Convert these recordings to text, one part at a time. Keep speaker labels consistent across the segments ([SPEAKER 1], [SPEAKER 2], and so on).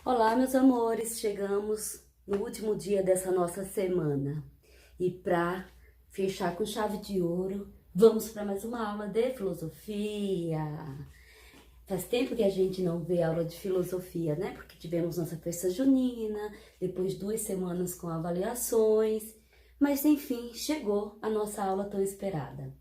[SPEAKER 1] Olá, meus amores, chegamos no último dia dessa nossa semana e para fechar com chave de ouro, vamos para mais uma aula de filosofia. Faz tempo que a gente não vê aula de filosofia, né? Porque tivemos nossa festa junina, depois 2 semanas com avaliações, mas enfim, chegou a nossa aula tão esperada.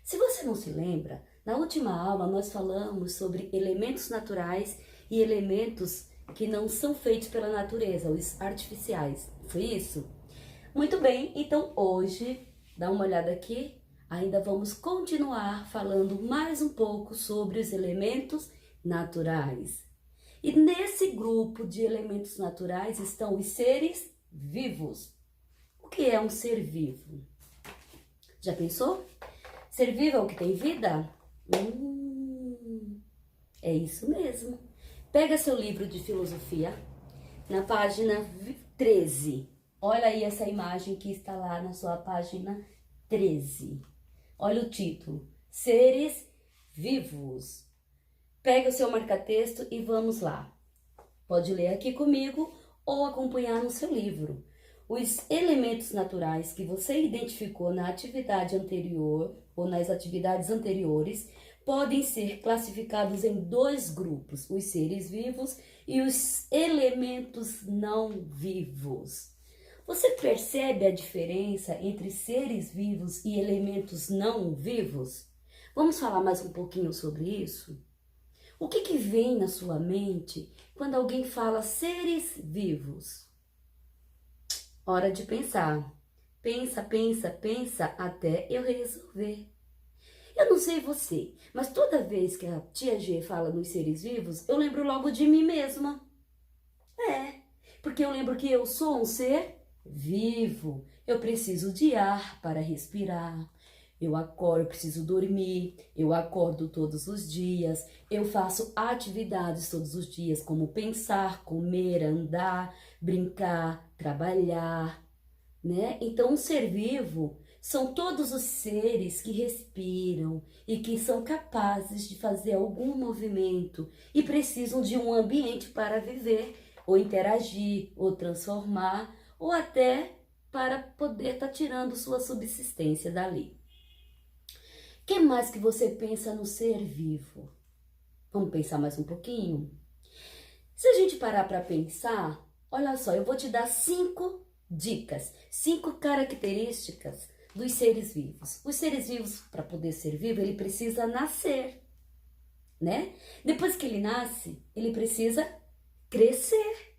[SPEAKER 1] Se você não se lembra, na última aula nós falamos sobre elementos naturais e elementos que não são feitos pela natureza, os artificiais. Foi isso? Muito bem, então hoje, dá uma olhada aqui, ainda vamos continuar falando mais um pouco sobre os elementos naturais. E nesse grupo de elementos naturais estão os seres vivos. O que é um ser vivo? Já pensou? Ser vivo é o que tem vida? É isso mesmo. Pega seu livro de filosofia, na página 13. Olha aí essa imagem que está lá na sua página 13. Olha o título, Seres Vivos. Pega o seu marca-texto e vamos lá. Pode ler aqui comigo ou acompanhar no seu livro. Os elementos naturais que você identificou na atividade anterior ou nas atividades anteriores podem ser classificados em 2 grupos, os seres vivos e os elementos não vivos. Você percebe a diferença entre seres vivos e elementos não vivos? Vamos falar mais um pouquinho sobre isso? O que vem na sua mente quando alguém fala seres vivos? Hora de pensar. Pensa, pensa, pensa até eu resolver. Eu não sei você, mas toda vez que a tia G fala nos seres vivos, eu lembro logo de mim mesma. Porque eu lembro que eu sou um ser vivo. Eu preciso de ar para respirar. Eu acordo, eu preciso dormir, eu acordo todos os dias, eu faço atividades todos os dias, como pensar, comer, andar, brincar, trabalhar, né? Então, um ser vivo são todos os seres que respiram e que são capazes de fazer algum movimento e precisam de um ambiente para viver, ou interagir, ou transformar, ou até para poder estar tirando sua subsistência dali. O que mais que você pensa no ser vivo? Vamos pensar mais um pouquinho? Se a gente parar para pensar, olha só, eu vou te dar 5 dicas, 5 características dos seres vivos. Os seres vivos, para poder ser vivo, ele precisa nascer, né? Depois que ele nasce, ele precisa crescer.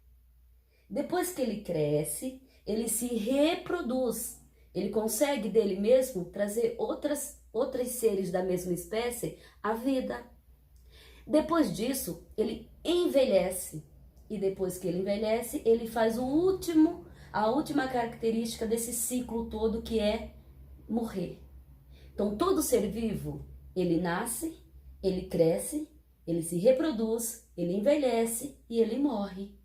[SPEAKER 1] Depois que ele cresce, ele se reproduz. Ele consegue dele mesmo trazer outros seres da mesma espécie à vida. Depois disso, ele envelhece. E depois que ele envelhece, ele faz a última característica desse ciclo todo, que é morrer. Então, todo ser vivo, ele nasce, ele cresce, ele se reproduz, ele envelhece e ele morre.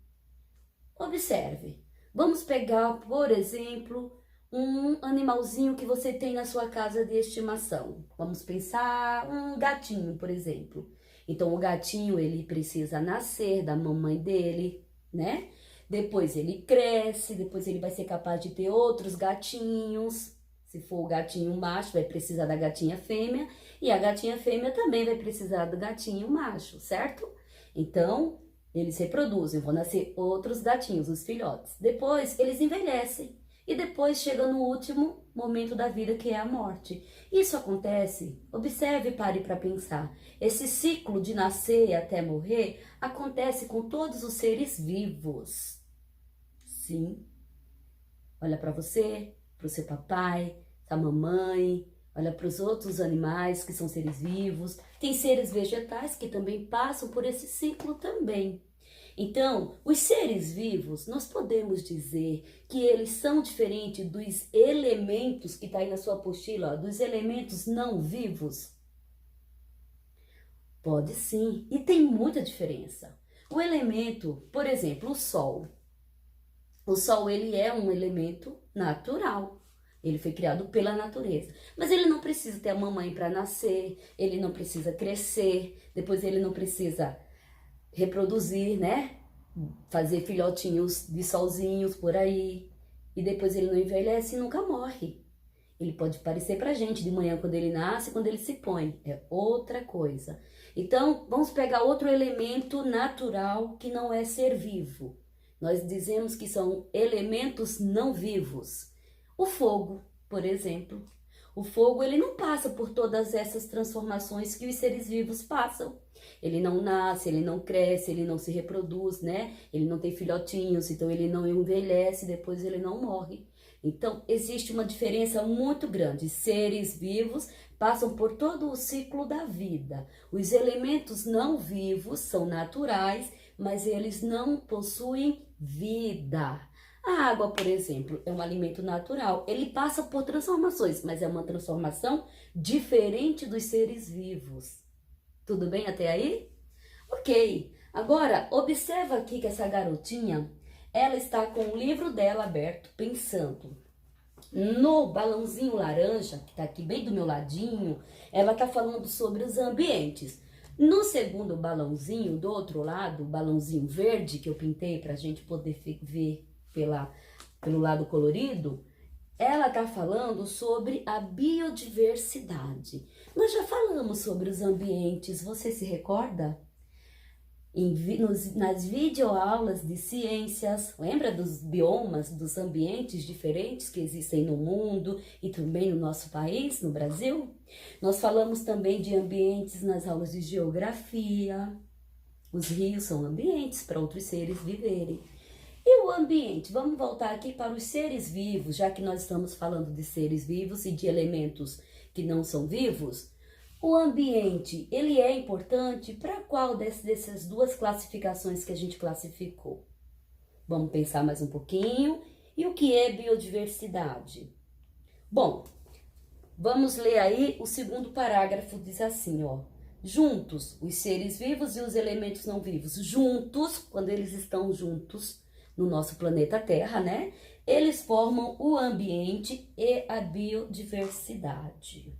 [SPEAKER 1] Observe. Vamos pegar, por exemplo, um animalzinho que você tem na sua casa de estimação. Vamos pensar um gatinho, por exemplo. Então, o gatinho, ele precisa nascer da mamãe dele, né? Depois ele cresce, depois ele vai ser capaz de ter outros gatinhos. Se for o gatinho macho, vai precisar da gatinha fêmea. E a gatinha fêmea também vai precisar do gatinho macho, certo? Então, eles reproduzem, vão nascer outros gatinhos, os filhotes. Depois, eles envelhecem. E depois chega no último momento da vida, que é a morte. Isso acontece, observe e pare para pensar. Esse ciclo de nascer até morrer acontece com todos os seres vivos. Sim. Olha para você, para o seu papai, para a mamãe, olha para os outros animais que são seres vivos. Tem seres vegetais que também passam por esse ciclo também. Então, os seres vivos, nós podemos dizer que eles são diferentes dos elementos que está aí na sua apostila, ó, dos elementos não vivos? Pode sim, e tem muita diferença. O elemento, por exemplo, o Sol. O Sol, ele é um elemento natural. Ele foi criado pela natureza. Mas ele não precisa ter a mamãe para nascer, ele não precisa crescer, depois ele não precisa reproduzir, né? fazer filhotinhos de solzinhos por aí, e depois ele não envelhece e nunca morre. Ele pode parecer pra gente de manhã quando ele nasce, quando ele se põe, é outra coisa. Então, vamos pegar outro elemento natural que não é ser vivo. Nós dizemos que são elementos não vivos. O fogo, por exemplo. O fogo, ele não passa por todas essas transformações que os seres vivos passam. Ele não nasce, ele não cresce, ele não se reproduz, né? Ele não tem filhotinhos, então ele não envelhece, depois ele não morre. Então, existe uma diferença muito grande. Seres vivos passam por todo o ciclo da vida. Os elementos não vivos são naturais, mas eles não possuem vida. A água, por exemplo, é um alimento natural. Ele passa por transformações, mas é uma transformação diferente dos seres vivos. Tudo bem até aí? Ok. Agora, observa aqui que essa garotinha, ela está com o livro dela aberto, pensando. No balãozinho laranja, que está aqui bem do meu ladinho, ela está falando sobre os ambientes. No segundo balãozinho, do outro lado, o balãozinho verde, que eu pintei para a gente poder ver pelo lado colorido, ela está falando sobre a biodiversidade. Nós já falamos sobre os ambientes, você se recorda? Nas videoaulas de ciências, lembra dos biomas, dos ambientes diferentes que existem no mundo e também no nosso país, no Brasil? Nós falamos também de ambientes nas aulas de geografia. Os rios são ambientes para outros seres viverem. E o ambiente? Vamos voltar aqui para os seres vivos, já que nós estamos falando de seres vivos e de elementos que não são vivos. O ambiente, ele é importante para qual dessas duas classificações que a gente classificou? Vamos pensar mais um pouquinho. E o que é biodiversidade? Bom, vamos ler aí o segundo parágrafo, diz assim, ó. Juntos, os seres vivos e os elementos não vivos, juntos, quando eles estão juntos no nosso planeta Terra, né? Eles formam o ambiente e a biodiversidade.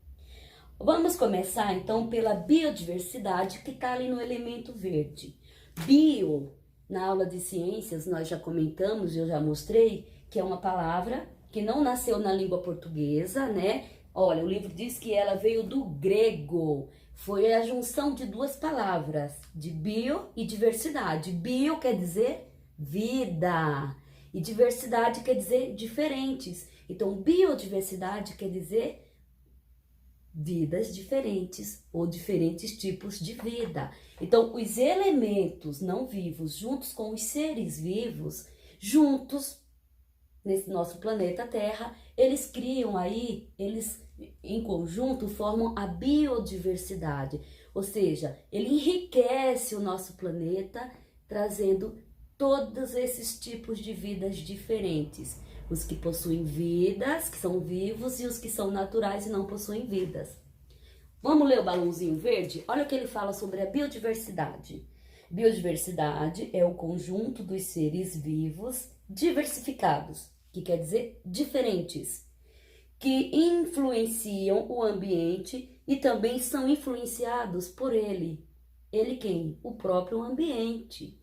[SPEAKER 1] Vamos começar então pela biodiversidade que está ali no elemento verde. Bio, na aula de ciências, nós já comentamos, eu já mostrei, que é uma palavra que não nasceu na língua portuguesa, né? Olha, o livro diz que ela veio do grego. Foi a junção de duas palavras, de bio e diversidade. Bio quer dizer vida e diversidade quer dizer diferentes. Então, biodiversidade quer dizer vidas diferentes ou diferentes tipos de vida. Então, os elementos não vivos juntos com os seres vivos, juntos nesse nosso planeta Terra, eles criam aí, eles em conjunto formam a biodiversidade. Ou seja, ele enriquece o nosso planeta, trazendo todos esses tipos de vidas diferentes. Os que possuem vidas, que são vivos, e os que são naturais e não possuem vidas. Vamos ler o balãozinho verde? Olha o que ele fala sobre a biodiversidade. Biodiversidade é o conjunto dos seres vivos diversificados, que quer dizer diferentes, que influenciam o ambiente e também são influenciados por ele. Ele quem? O próprio ambiente.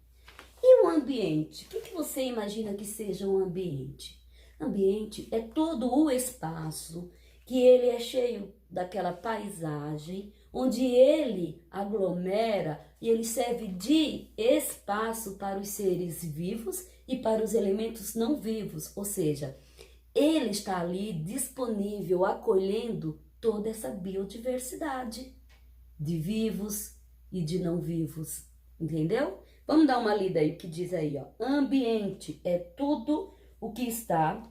[SPEAKER 1] E o ambiente? O que você imagina que seja um ambiente? Ambiente é todo o espaço que ele é cheio daquela paisagem, onde ele aglomera e ele serve de espaço para os seres vivos e para os elementos não vivos, ou seja, ele está ali disponível, acolhendo toda essa biodiversidade de vivos e de não vivos, entendeu? Vamos dar uma lida aí, o que diz aí, ó. Ambiente é tudo o que está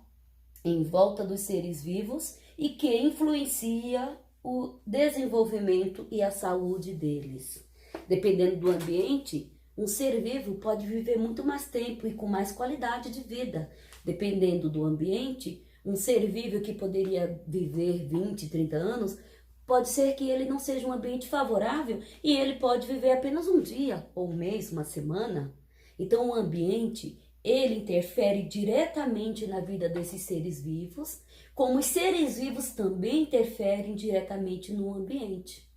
[SPEAKER 1] em volta dos seres vivos e que influencia o desenvolvimento e a saúde deles. Dependendo do ambiente, um ser vivo pode viver muito mais tempo e com mais qualidade de vida. Dependendo do ambiente, um ser vivo que poderia viver 20, 30 anos, pode ser que ele não seja um ambiente favorável e ele pode viver apenas um dia, ou um mês, uma semana. Então, o ambiente, ele interfere diretamente na vida desses seres vivos, como os seres vivos também interferem diretamente no ambiente,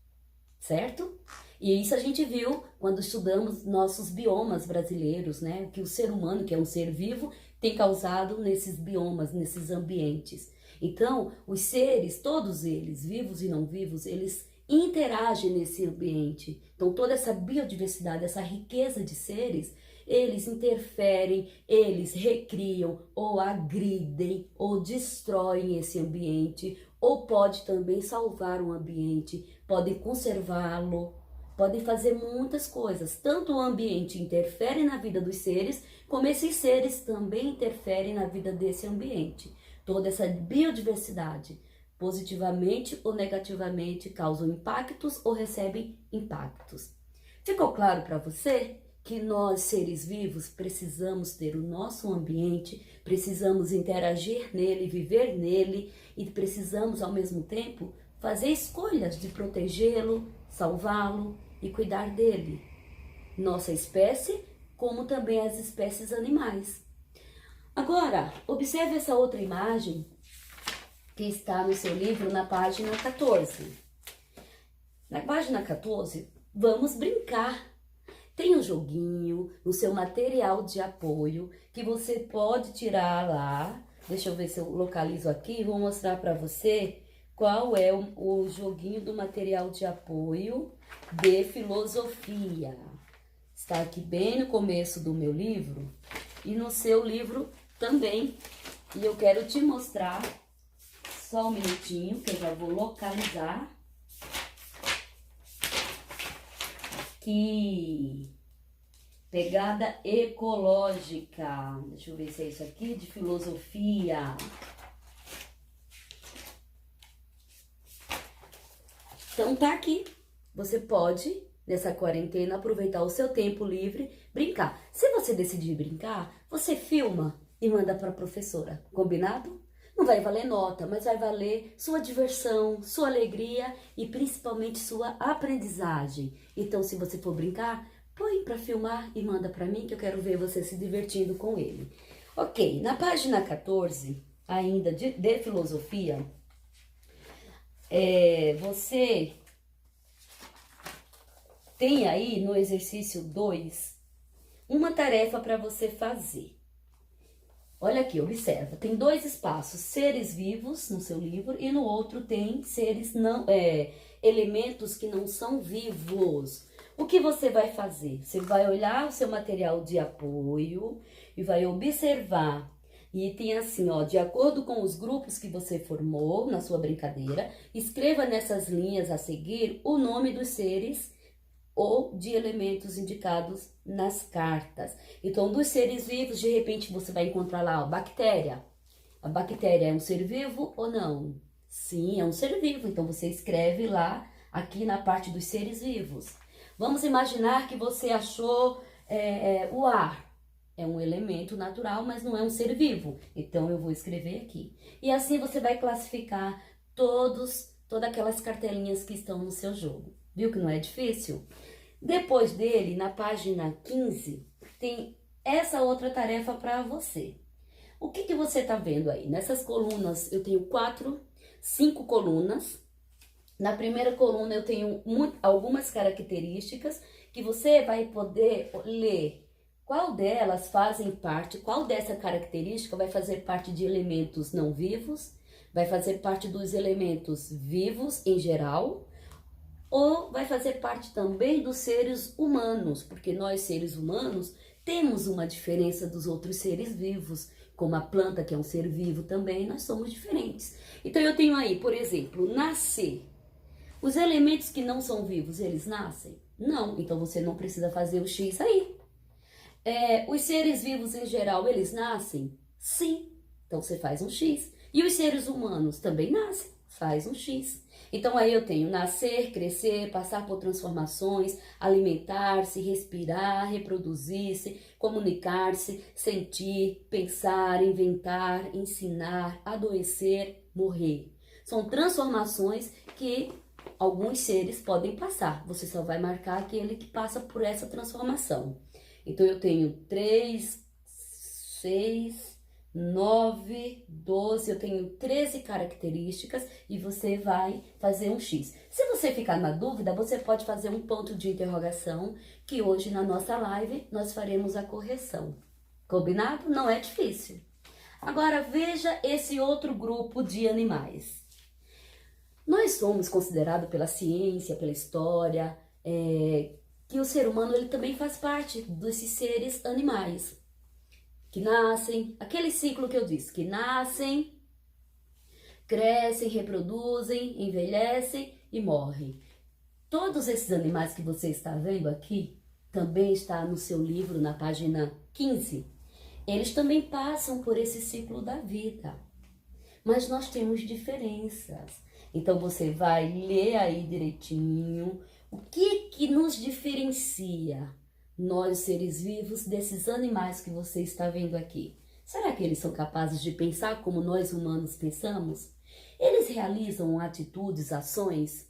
[SPEAKER 1] certo? E isso a gente viu quando estudamos nossos biomas brasileiros, né? Que o ser humano, que é um ser vivo, tem causado nesses biomas, nesses ambientes. Então, os seres, todos eles, vivos e não vivos, eles interagem nesse ambiente. Então, toda essa biodiversidade, essa riqueza de seres, eles interferem, eles recriam ou agridem ou destroem esse ambiente, ou pode também salvar o ambiente, podem conservá-lo, podem fazer muitas coisas. Tanto o ambiente interfere na vida dos seres, como esses seres também interferem na vida desse ambiente. Toda essa biodiversidade, positivamente ou negativamente, causam impactos ou recebem impactos. Ficou claro para você que nós, seres vivos, precisamos ter o nosso ambiente, precisamos interagir nele, viver nele e precisamos, ao mesmo tempo, fazer escolhas de protegê-lo, salvá-lo e cuidar dele. Nossa espécie, como também as espécies animais. Agora, observe essa outra imagem que está no seu livro na página 14. Na página 14, vamos brincar. Tem um joguinho no seu material de apoio que você pode tirar lá. Deixa eu ver se eu localizo aqui e vou mostrar para você qual é o joguinho do material de apoio de filosofia. Está aqui bem no começo do meu livro e no seu livro também. E eu quero te mostrar, só um minutinho que eu já vou localizar. Aqui, pegada ecológica, deixa eu ver se é isso aqui, de filosofia. Então tá aqui, você pode, nessa quarentena, aproveitar o seu tempo livre, brincar. Se você decidir brincar, você filma e manda para a professora, combinado? Não vai valer nota, mas vai valer sua diversão, sua alegria e principalmente sua aprendizagem. Então, se você for brincar, põe para filmar e manda para mim que eu quero ver você se divertindo com ele. Ok, na página 14, ainda de filosofia, você tem aí no exercício 2 uma tarefa para você fazer. Olha aqui, observa, tem 2 espaços, seres vivos no seu livro e no outro tem seres não, elementos que não são vivos. O que você vai fazer? Você vai olhar o seu material de apoio e vai observar. E tem assim, ó, de acordo com os grupos que você formou na sua brincadeira, escreva nessas linhas a seguir o nome dos seres ou de elementos indicados nas cartas. Então, dos seres vivos, de repente você vai encontrar lá a bactéria. A bactéria é um ser vivo ou não? Sim, é um ser vivo. Então, você escreve lá, aqui na parte dos seres vivos. Vamos imaginar que você achou o ar. É um elemento natural, mas não é um ser vivo. Então, eu vou escrever aqui. E assim você vai classificar todas aquelas cartelinhas que estão no seu jogo. Viu que não é difícil? Depois dele, na página 15, tem essa outra tarefa para você. O que você está vendo aí? Nessas colunas, eu tenho 5 colunas. Na primeira coluna, eu tenho algumas características que você vai poder ler. Qual delas fazem parte, qual dessa característica vai fazer parte de elementos não vivos, vai fazer parte dos elementos vivos em geral, ou vai fazer parte também dos seres humanos, porque nós, seres humanos, temos uma diferença dos outros seres vivos, como a planta, que é um ser vivo também, nós somos diferentes. Então, eu tenho aí, por exemplo, nascer. Os elementos que não são vivos, eles nascem? Não, então você não precisa fazer o X aí. Os seres vivos em geral, eles nascem? Sim, então você faz um X. E os seres humanos também nascem? Faz um X. Então, aí eu tenho nascer, crescer, passar por transformações, alimentar-se, respirar, reproduzir-se, comunicar-se, sentir, pensar, inventar, ensinar, adoecer, morrer. São transformações que alguns seres podem passar. Você só vai marcar aquele que passa por essa transformação. Então, eu tenho 3, 6, 9, 12, eu tenho 13 características e você vai fazer um X. Se você ficar na dúvida, você pode fazer um ponto de interrogação, que hoje na nossa live nós faremos a correção. Combinado? Não é difícil. Agora veja esse outro grupo de animais. Nós somos considerados pela ciência, pela história, que o ser humano ele também faz parte desses seres animais. Que nascem, aquele ciclo que eu disse, que nascem, crescem, reproduzem, envelhecem e morrem. Todos esses animais que você está vendo aqui, também está no seu livro, na página 15, eles também passam por esse ciclo da vida. Mas nós temos diferenças. Então você vai ler aí direitinho o que nos diferencia, nós seres vivos, desses animais que você está vendo aqui. Será que eles são capazes de pensar como nós humanos pensamos? Eles realizam atitudes, ações?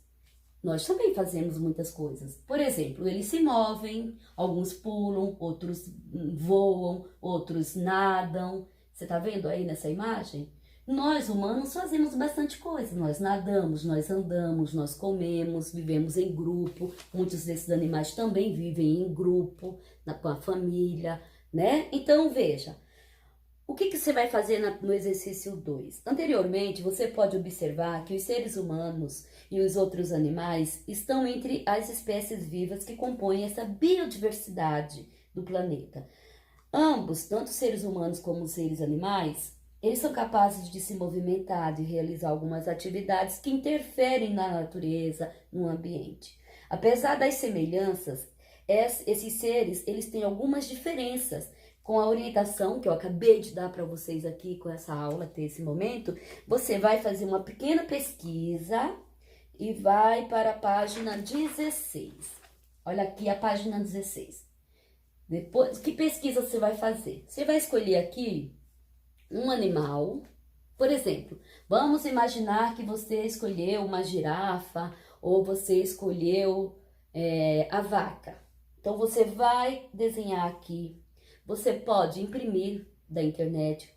[SPEAKER 1] Nós também fazemos muitas coisas. Por exemplo, eles se movem, alguns pulam, outros voam, outros nadam. Você está vendo aí nessa imagem? Nós humanos fazemos bastante coisa. Nós nadamos, nós andamos, nós comemos, vivemos em grupo. Muitos desses animais também vivem em grupo, com a família, né? Então, veja, o que você vai fazer no exercício 2? Anteriormente, você pode observar que os seres humanos e os outros animais estão entre as espécies vivas que compõem essa biodiversidade do planeta. Ambos, tanto seres humanos como seres animais, eles são capazes de se movimentar, de realizar algumas atividades que interferem na natureza, no ambiente. Apesar das semelhanças, esses seres, eles têm algumas diferenças. Com a orientação que eu acabei de dar para vocês aqui com essa aula, até esse momento, você vai fazer uma pequena pesquisa e vai para a página 16. Olha aqui a página 16. Depois, que pesquisa você vai fazer? Você vai escolher aqui um animal. Por exemplo, vamos imaginar que você escolheu uma girafa ou você escolheu a vaca. Então, você vai desenhar aqui. Você pode imprimir da internet,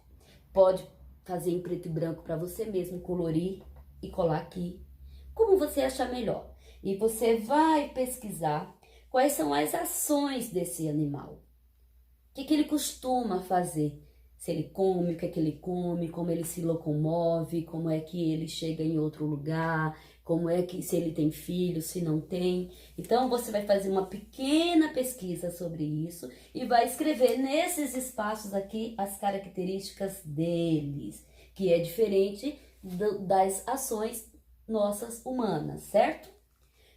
[SPEAKER 1] pode fazer em preto e branco para você mesmo, colorir e colar aqui, como você achar melhor. E você vai pesquisar quais são as ações desse animal. O que ele costuma fazer? Se ele come, o que é que ele come, como ele se locomove, como é que ele chega em outro lugar, como é que, se ele tem filho, se não tem. Então, você vai fazer uma pequena pesquisa sobre isso e vai escrever nesses espaços aqui as características deles, que é diferente das ações nossas humanas, certo?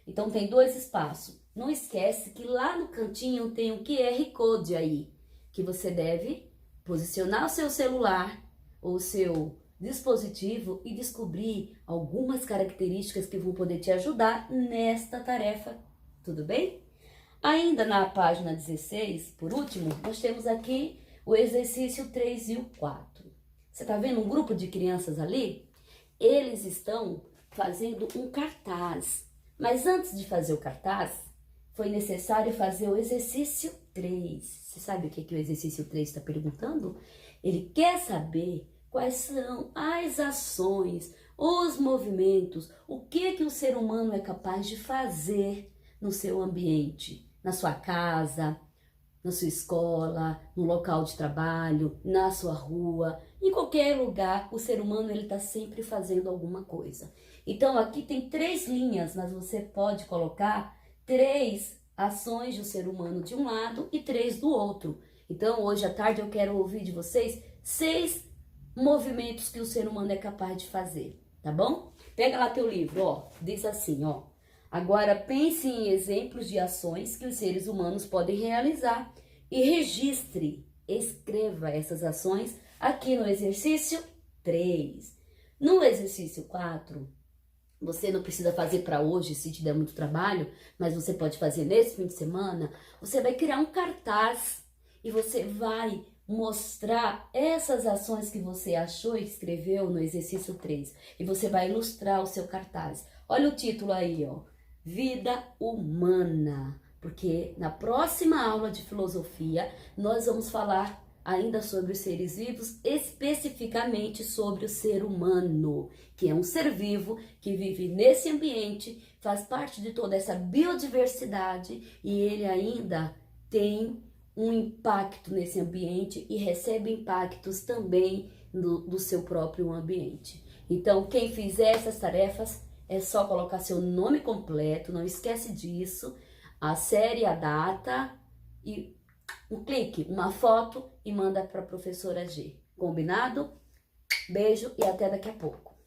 [SPEAKER 1] Então, tem 2 espaços. Não esquece que lá no cantinho tem o QR Code aí, que você deve posicionar o seu celular ou o seu dispositivo e descobrir algumas características que vão poder te ajudar nesta tarefa, tudo bem? Ainda na página 16, por último, nós temos aqui o exercício 3 e o 4. Você está vendo um grupo de crianças ali? Eles estão fazendo um cartaz, mas antes de fazer o cartaz, foi necessário fazer o exercício 3. Você sabe o que o exercício 3 está perguntando? Ele quer saber quais são as ações, os movimentos, o que o ser humano é capaz de fazer no seu ambiente, na sua casa, na sua escola, no local de trabalho, na sua rua, em qualquer lugar. O ser humano ele está sempre fazendo alguma coisa. Então aqui tem 3 linhas, mas você pode colocar 3 ações do ser humano de um lado e 3 do outro. Então hoje à tarde eu quero ouvir de vocês 6 movimentos que o ser humano é capaz de fazer, tá bom? Pega lá teu livro, ó, diz assim, ó. Agora pense em exemplos de ações que os seres humanos podem realizar e registre, escreva essas ações aqui no exercício 3. No exercício 4, você não precisa fazer para hoje, se te der muito trabalho, mas você pode fazer nesse fim de semana. Você vai criar um cartaz e você vai mostrar essas ações que você achou e escreveu no exercício 3. E você vai ilustrar o seu cartaz. Olha o título aí, ó. Vida humana. Porque na próxima aula de filosofia, nós vamos falar ainda sobre os seres vivos, especificamente sobre o ser humano, que é um ser vivo que vive nesse ambiente, faz parte de toda essa biodiversidade e ele ainda tem um impacto nesse ambiente e recebe impactos também do seu próprio ambiente. Então, quem fizer essas tarefas, é só colocar seu nome completo, não esquece disso, a série, a data e um clique, uma foto e manda para a professora G. Combinado? Beijo e até daqui a pouco.